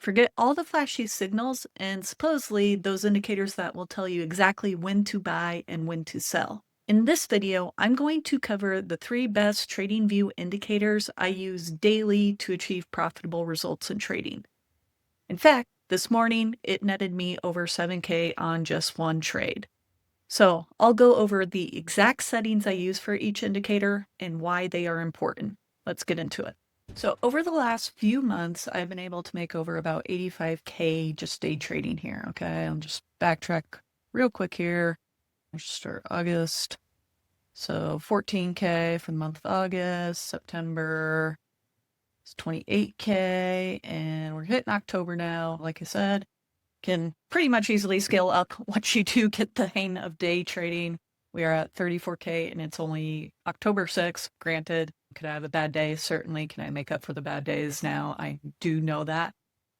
Forget all the flashy signals and supposedly those indicators that will tell you exactly when to buy and when to sell. In this video, I'm going to cover the 3 best TradingView indicators I use daily to achieve profitable results in trading. In fact, this morning it netted me over 7K on just one trade. So I'll go over the exact settings I use for each indicator and why they are important. Let's get into it. So over the last few months, I've been able to make over about 85K just day trading here. Okay, I'll just backtrack real quick here. I'll just start August. So 14K for the month of August, September is 28K, and we're hitting October now. Like I said, can pretty much easily scale up once you do get the hang of day trading. We are at 34K and it's only October 6th. Granted, could I have a bad day? Certainly. Can I make up for the bad days now? I do know that.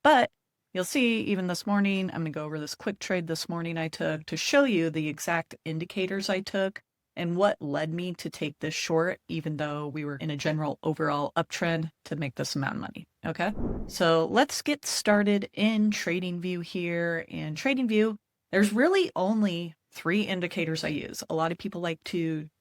But you'll see even this morning, I'm going to go over this quick trade this morning I took to show you the exact indicators I took and what led me to take this short, even though we were in a general overall uptrend to make this amount of money. Okay, so let's get started in TradingView here. In TradingView, there's really only 3 indicators I use. A lot of people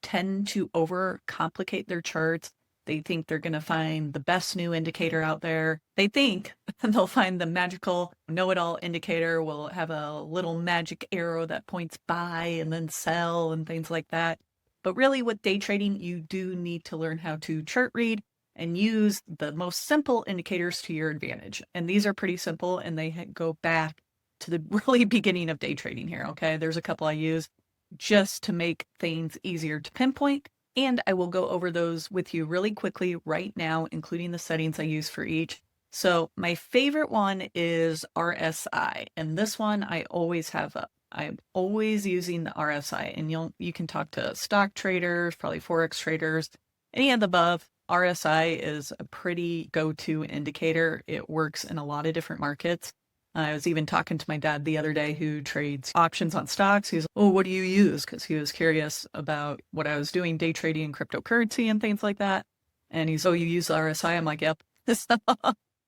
tend to overcomplicate their charts. They think they're going to find the best new indicator out there. They think they'll find the magical know-it-all indicator, will have a little magic arrow that points buy and then sell and things like that. But really with day trading, you do need to learn how to chart read and use the most simple indicators to your advantage. And these are pretty simple and they go back to the really beginning of day trading here. Okay, there's a couple I use just to make things easier to pinpoint. And I will go over those with you really quickly right now, including the settings I use for each. So my favorite one is RSI, and this one I always have up. I'm always using the RSI, and you can talk to stock traders, probably Forex traders, any of the above. RSI is a pretty go-to indicator. It works in a lot of different markets. I was even talking to my dad the other day who trades options on stocks. He's, oh, what do you use? Because he was curious about what I was doing, day trading in cryptocurrency and things like that. And he's, oh, you use the RSI? I'm like, yep.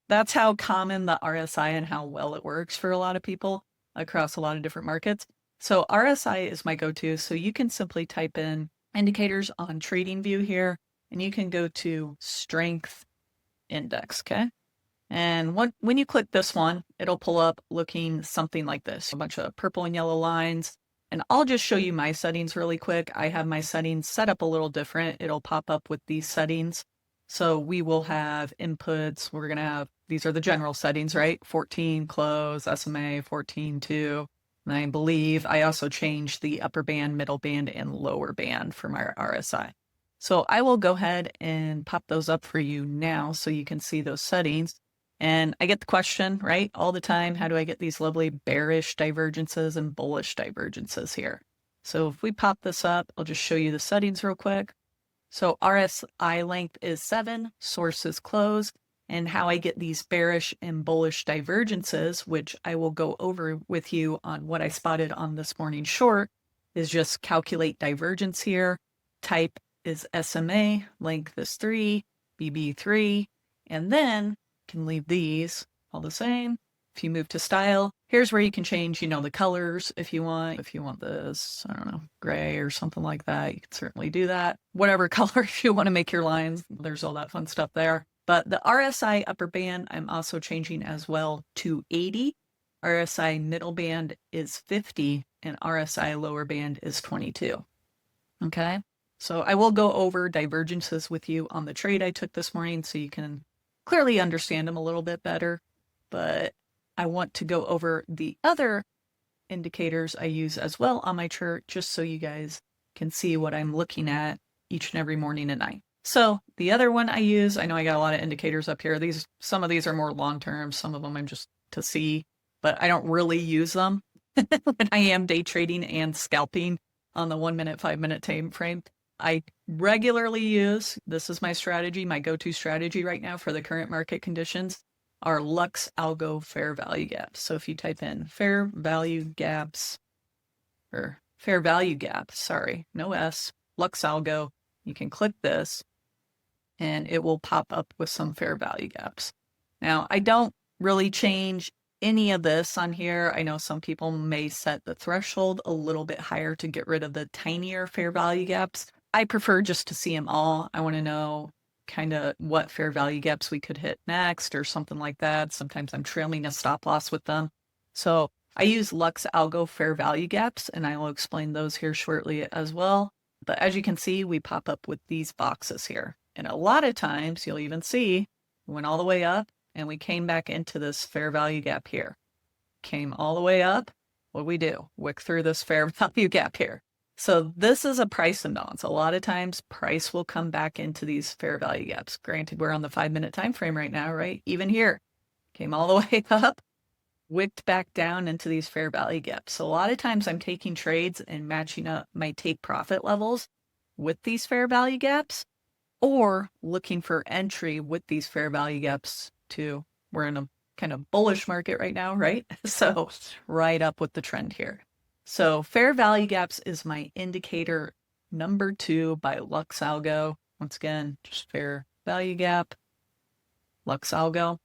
That's how common the RSI and how well it works for a lot of people across a lot of different markets. So RSI is my go-to. So you can simply type in indicators on TradingView here, and you can go to strength index, okay? And when you click this one, it'll pull up looking something like this, a bunch of purple and yellow lines. And I'll just show you my settings really quick. I have my settings set up a little different. It'll pop up with these settings. So we will have inputs. We're going to have, these are the general settings, right? 14 close, SMA 14.2. And I believe I also changed the upper band, middle band, and lower band for my RSI. So I will go ahead and pop those up for you now so you can see those settings. And I get the question, right, all the time, how do I get these lovely bearish divergences and bullish divergences here? So if we pop this up, I'll just show you the settings real quick. So RSI length is 7, source is close, and how I get these bearish and bullish divergences, which I will go over with you on what I spotted on this morning short, is just calculate divergence here. Type is SMA, length is 3, BB 3, and then can leave these all the same. If you move to style, here's where you can change, the colors if you want. If you want this, I don't know, gray or something like that, you can certainly do that. Whatever color you want to make your lines, there's all that fun stuff there. But the RSI upper band, I'm also changing as well to 80. RSI middle band is 50 and RSI lower band is 22. Okay. So I will go over divergences with you on the trade I took this morning so you can clearly understand them a little bit better, but I want to go over the other indicators I use as well on my chart just so you guys can see what I'm looking at each and every morning and night. So the other one I use, I know I got a lot of indicators up here. Some of these are more long-term, some of them I'm just to see, but I don't really use them when I am day trading and scalping on the 1 minute, 5 minute time frame. I regularly use, this is my strategy, my go-to strategy right now for the current market conditions, are LuxAlgo fair value gaps. So if you type in fair value gaps, sorry, no S, LuxAlgo, you can click this and it will pop up with some fair value gaps. Now, I don't really change any of this on here. I know some people may set the threshold a little bit higher to get rid of the tinier fair value gaps. I prefer just to see them all. I want to know kind of what fair value gaps we could hit next or something like that. Sometimes I'm trailing a stop loss with them. So I use LuxAlgo fair value gaps, and I will explain those here shortly as well. But as you can see, we pop up with these boxes here. And a lot of times you'll even see we went all the way up and we came back into this fair value gap here. Came all the way up. What do we do? Wick through this fair value gap here. So this is a price imbalance. A lot of times price will come back into these fair value gaps. Granted, we're on the 5-minute time frame right now, right? Even here, came all the way up, wicked back down into these fair value gaps. So a lot of times I'm taking trades and matching up my take profit levels with these fair value gaps, or looking for entry with these fair value gaps too. We're in a kind of bullish market right now, right? So right up with the trend here. So fair value gaps is my indicator number 2 by LuxAlgo. Once again, just fair value gap, LuxAlgo.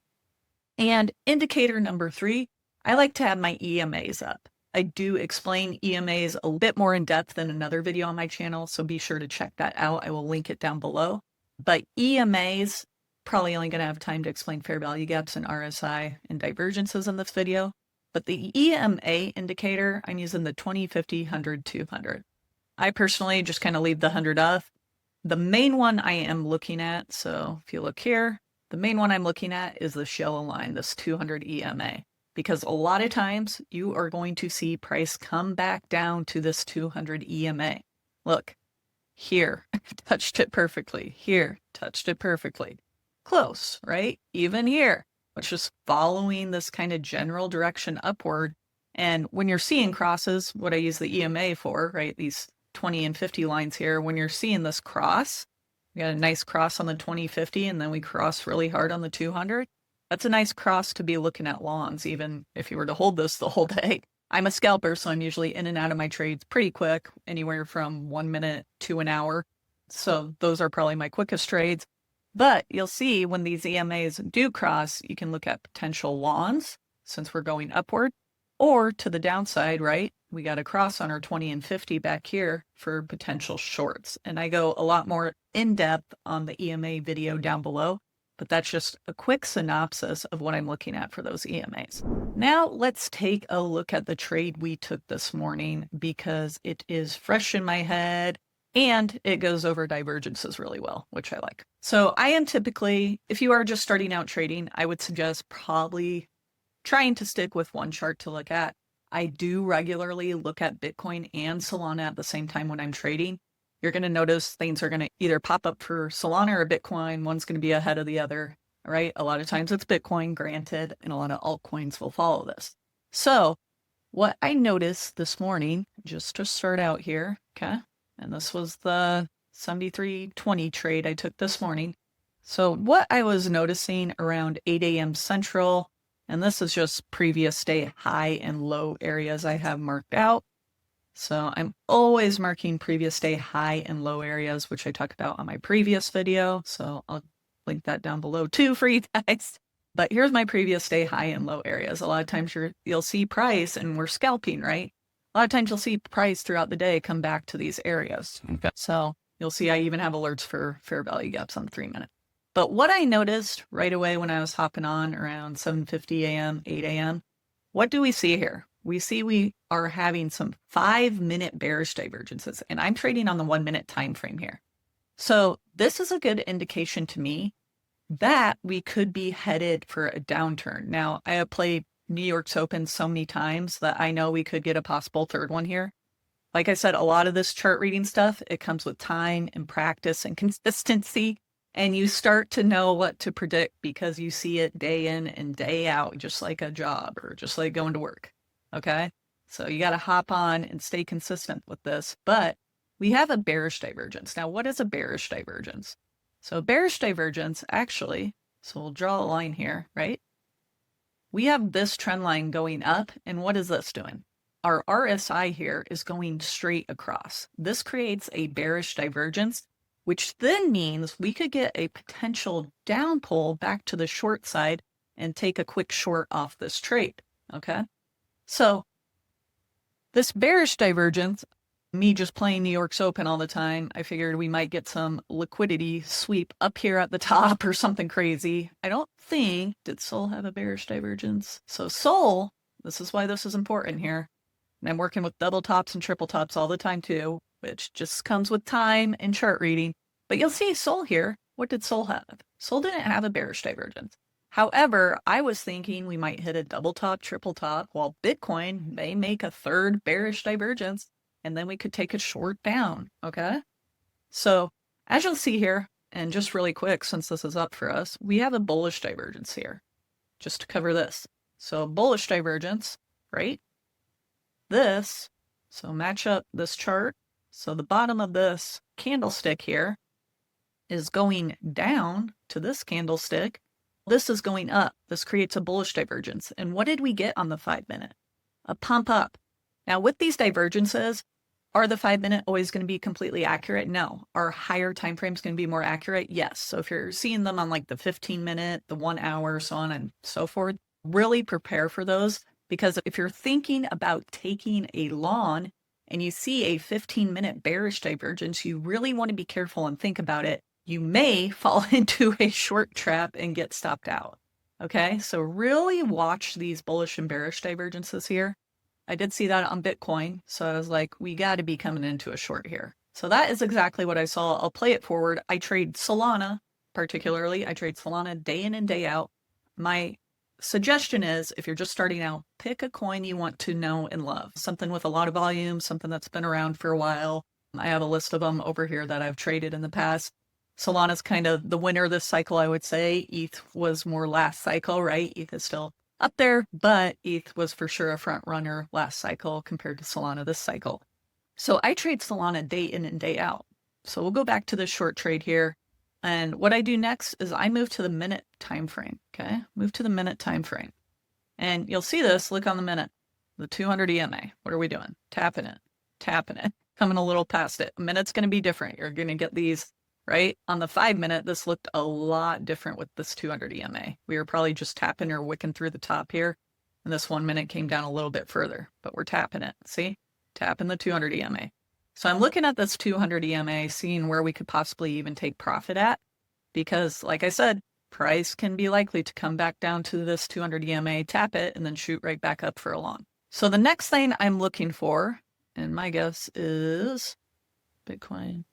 And indicator number 3, I like to have my EMAs up. I do explain EMAs a bit more in depth in another video on my channel, so be sure to check that out. I will link it down below. But EMAs, probably only going to have time to explain fair value gaps and RSI and divergences in this video. But the EMA indicator, I'm using the 20, 50, 100, 200. I personally just kind of leave the 100 off. The main one I am looking at, so if you look here, the main one I'm looking at is the yellow line, this 200 EMA. Because a lot of times you are going to see price come back down to this 200 EMA. Look, here, touched it perfectly. Here, touched it perfectly. Close, right? Even here. It's just following this kind of general direction upward. And when you're seeing crosses, what I use the EMA for, right? These 20 and 50 lines here, when you're seeing this cross, we got a nice cross on the 20-50, and then we cross really hard on the 200. That's a nice cross to be looking at longs, even if you were to hold this the whole day. I'm a scalper, so I'm usually in and out of my trades pretty quick, anywhere from 1 minute to an hour. So those are probably my quickest trades. But you'll see when these EMAs do cross, you can look at potential longs since we're going upward, or to the downside, right? We got a cross on our 20 and 50 back here for potential shorts. And I go a lot more in depth on the EMA video down below, but that's just a quick synopsis of what I'm looking at for those EMAs. Now let's take a look at the trade we took this morning because it is fresh in my head. And it goes over divergences really well, which I like. So I am typically, if you are just starting out trading, I would suggest probably trying to stick with one chart to look at. I do regularly look at Bitcoin and Solana at the same time when I'm trading. You're going to notice things are going to either pop up for Solana or Bitcoin. One's going to be ahead of the other, right? A lot of times it's Bitcoin, granted, and a lot of altcoins will follow this. So what I noticed this morning, just to start out here, okay? And this was the 73.20 trade I took this morning. So what I was noticing around 8 a.m. Central, and this is just previous day high and low areas I have marked out. So I'm always marking previous day high and low areas, which I talked about on my previous video. So I'll link that down below too for you guys. But here's my previous day high and low areas. A lot of times you'll see price and we're scalping, right? A lot of times you'll see price throughout the day come back to these areas. Okay. So you'll see I even have alerts for fair value gaps on the 3-minute. But what I noticed right away when I was hopping on around 7:50 a.m., 8 a.m., what do we see here? We see we are having some 5-minute bearish divergences, and I'm trading on the 1-minute time frame here. So this is a good indication to me that we could be headed for a downturn. Now, I have played New York's Open so many times that I know we could get a possible third one here. Like I said, a lot of this chart reading stuff, it comes with time and practice and consistency. And you start to know what to predict because you see it day in and day out, just like a job or just like going to work. Okay. So you got to hop on and stay consistent with this. But we have a bearish divergence. Now, what is a bearish divergence? So bearish divergence actually, so we'll draw a line here, right? We have this trend line going up, and what is this doing? Our RSI here is going straight across. This creates a bearish divergence, which then means we could get a potential down pull back to the short side and take a quick short off this trade, okay? So this bearish divergence, me just playing New York's Open all the time, I figured we might get some liquidity sweep up here at the top or something crazy. I don't think, did Sol have a bearish divergence? So Sol, this is why this is important here. And I'm working with double tops and triple tops all the time too, which just comes with time and chart reading. But you'll see Sol here. What did Sol have? Sol didn't have a bearish divergence. However, I was thinking we might hit a double top, triple top, while Bitcoin may make a third bearish divergence, and then we could take a short down, okay? So as you'll see here, and just really quick, since this is up for us, we have a bullish divergence here, just to cover this. So bullish divergence, right? This, so match up this chart. So the bottom of this candlestick here is going down to this candlestick. This is going up. This creates a bullish divergence. And what did we get on the 5-minute? A pump up. Now with these divergences, are the 5-minute always going to be completely accurate? No. Are higher time frames going to be more accurate? Yes. So if you're seeing them on like the 15-minute, the 1 hour, so on and so forth, really prepare for those. Because if you're thinking about taking a long and you see a 15-minute bearish divergence, you really want to be careful and think about it. You may fall into a short trap and get stopped out. Okay, so really watch these bullish and bearish divergences here. I did see that on Bitcoin, so I was like, we got to be coming into a short here. So that is exactly what I saw. I'll play it forward. I trade Solana, particularly. I trade Solana day in and day out. My suggestion is, if you're just starting out, pick a coin you want to know and love. Something with a lot of volume, something that's been around for a while. I have a list of them over here that I've traded in the past. Solana's kind of the winner this cycle, I would say. ETH was more last cycle, right? ETH is still up there, but ETH was for sure a front runner last cycle compared to Solana this cycle. So I trade Solana day in and day out. So we'll go back to this short trade here. And what I do next is I move to the minute time frame, okay? Move to the minute time frame. And you'll see this, look on the minute, the 200 EMA. What are we doing? Tapping it, coming a little past it. A minute's going to be different. You're going to get these, right? On the 5-minute, this looked a lot different with this 200 EMA. We were probably just tapping or wicking through the top here. And this 1 minute came down a little bit further, but we're tapping it. See? Tapping the 200 EMA. So I'm looking at this 200 EMA, seeing where we could possibly even take profit at, because like I said, price can be likely to come back down to this 200 EMA, tap it, and then shoot right back up for a long. So the next thing I'm looking for, and my guess is Bitcoin.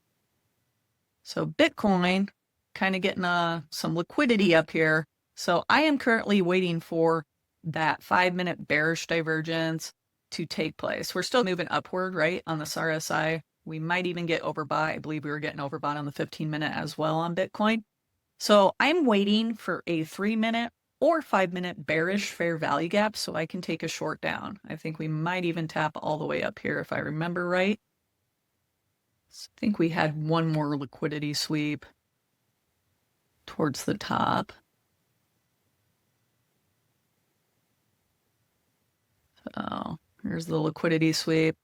So Bitcoin kind of getting some liquidity up here. So I am currently waiting for that 5-minute bearish divergence to take place. We're still moving upward, right, on this RSI. We might even get overbought. I believe we were getting overbought on the 15-minute as well on Bitcoin. So I'm waiting for a 3-minute or 5-minute bearish fair value gap so I can take a short down. I think we might even tap all the way up here if I remember right. So I think we had one more liquidity sweep towards the top. So here's the liquidity sweep.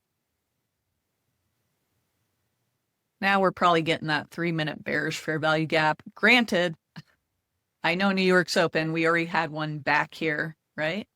Now we're probably getting that 3-minute bearish fair value gap. Granted, I know New York's open. We already had one back here, right?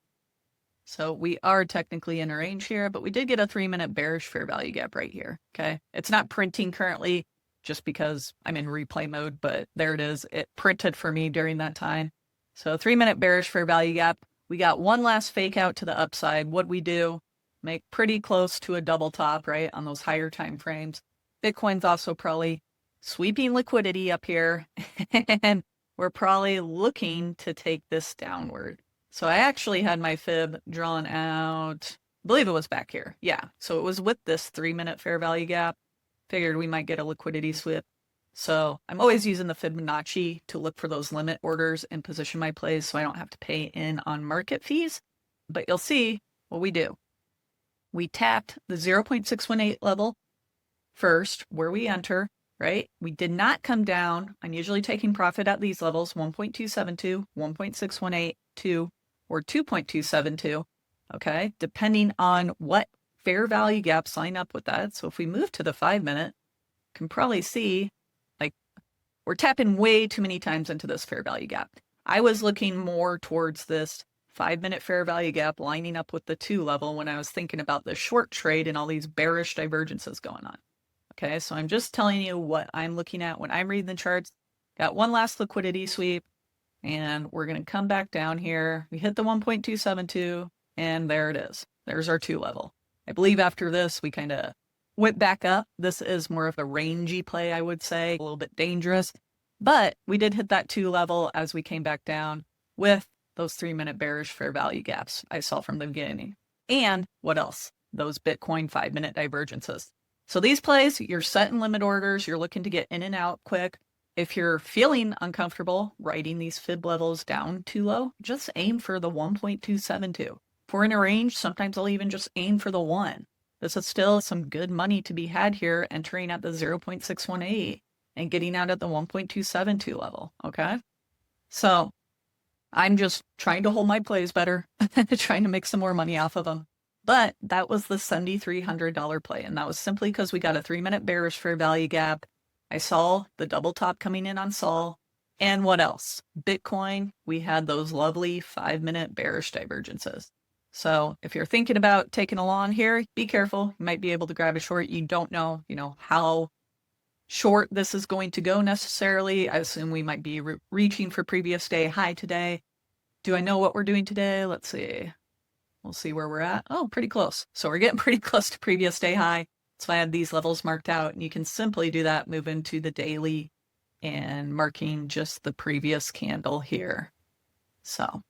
So we are technically in a range here, but we did get a 3-minute bearish fair value gap right here, okay? It's not printing currently just because I'm in replay mode, but there it is. It printed for me during that time. So 3-minute bearish fair value gap. We got one last fake out to the upside. What we do, make pretty close to a double top, right, on those higher time frames. Bitcoin's also probably sweeping liquidity up here, and we're probably looking to take this downward. So I actually had my fib drawn out, I believe it was back here. Yeah, so it was with this 3-minute fair value gap. Figured we might get a liquidity sweep. So I'm always using the Fibonacci to look for those limit orders and position my plays so I don't have to pay in on market fees. But you'll see what we do. We tapped the 0.618 level first, where we enter, right? We did not come down. I'm usually taking profit at these levels, 1.272, 1.618, 2, or 2.272, okay? Depending on what fair value gaps line up with that. So if we move to the 5-minute, you can probably see, like, we're tapping way too many times into this fair value gap. I was looking more towards this 5-minute fair value gap lining up with the 2 level when I was thinking about the short trade and all these bearish divergences going on. Okay, so I'm just telling you what I'm looking at when I'm reading the charts. Got one last liquidity sweep, and we're going to come back down here. We hit the 1.272, and there it is. There's our 2 level. I believe after this, we kind of went back up. This is more of a rangy play, I would say, a little bit dangerous. But we did hit that 2 level as we came back down with those 3-minute bearish fair value gaps I saw from the beginning. And what else? Those Bitcoin 5-minute divergences. So these plays, you're setting limit orders. You're looking to get in and out quick. If you're feeling uncomfortable writing these fib levels down too low, just aim for the 1.272. If we're in a range, sometimes I'll even just aim for the 1. This is still some good money to be had here, entering at the 0.618 and getting out at the 1.272 level, okay? So I'm just trying to hold my plays better, trying to make some more money off of them. But that was the $7,300 play, and that was simply because we got a 3-minute bearish fair value gap. I saw the double top coming in on Sol. And what else? Bitcoin, we had those lovely 5-minute bearish divergences. So if you're thinking about taking a long here, be careful. You might be able to grab a short. You don't know, how short this is going to go necessarily. I assume we might be reaching for previous day high today. Do I know what we're doing today? Let's see. We'll see where we're at. Oh, pretty close. So we're getting pretty close to previous day high. So I had these levels marked out, and you can simply do that, move into the daily and marking just the previous candle here. So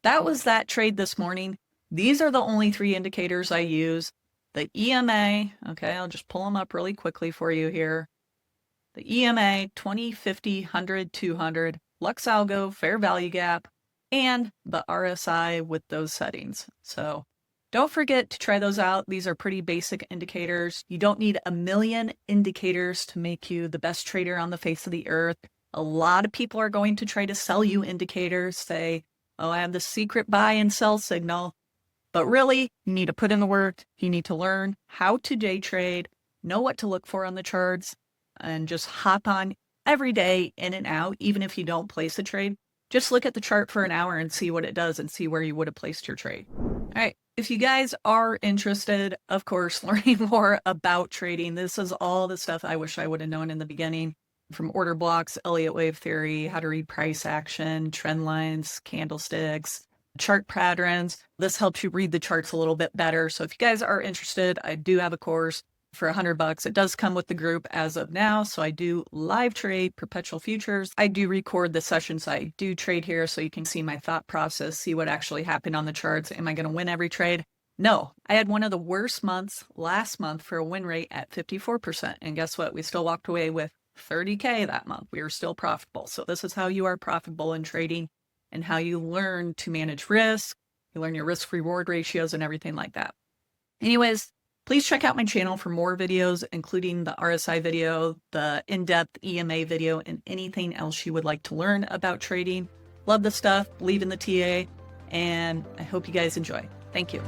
that was that trade this morning. These are the only 3 indicators I use. The EMA, okay, I'll just pull them up really quickly for you here. The EMA, 20, 50, 100, 200, LuxAlgo, fair value gap, and the RSI with those settings. So don't forget to try those out. These are pretty basic indicators. You don't need a million indicators to make you the best trader on the face of the earth. A lot of people are going to try to sell you indicators, say, oh, I have the secret buy and sell signal. But really, you need to put in the work. You need to learn how to day trade, know what to look for on the charts, and just hop on every day in and out, even if you don't place a trade. Just look at the chart for an hour and see what it does and see where you would have placed your trade. All right. If you guys are interested, of course, learning more about trading, this is all the stuff I wish I would have known in the beginning, from order blocks, Elliott wave theory, how to read price action, trend lines, candlesticks, chart patterns. This helps you read the charts a little bit better. So if you guys are interested, I do have a course for $100. It does come with the group as of now. So I do live trade perpetual futures. I do record the sessions I do trade here so you can see my thought process, see what actually happened on the charts. Am I going to win every trade? No, I had one of the worst months last month for a win rate at 54%. And guess what? We still walked away with 30K that month. We were still profitable. So this is how you are profitable in trading and how you learn to manage risk. You learn your risk reward ratios and everything like that. Anyways, please check out my channel for more videos, including the RSI video, the in-depth EMA video, and anything else you would like to learn about trading. Love the stuff, believe in the TA, and I hope you guys enjoy. Thank you.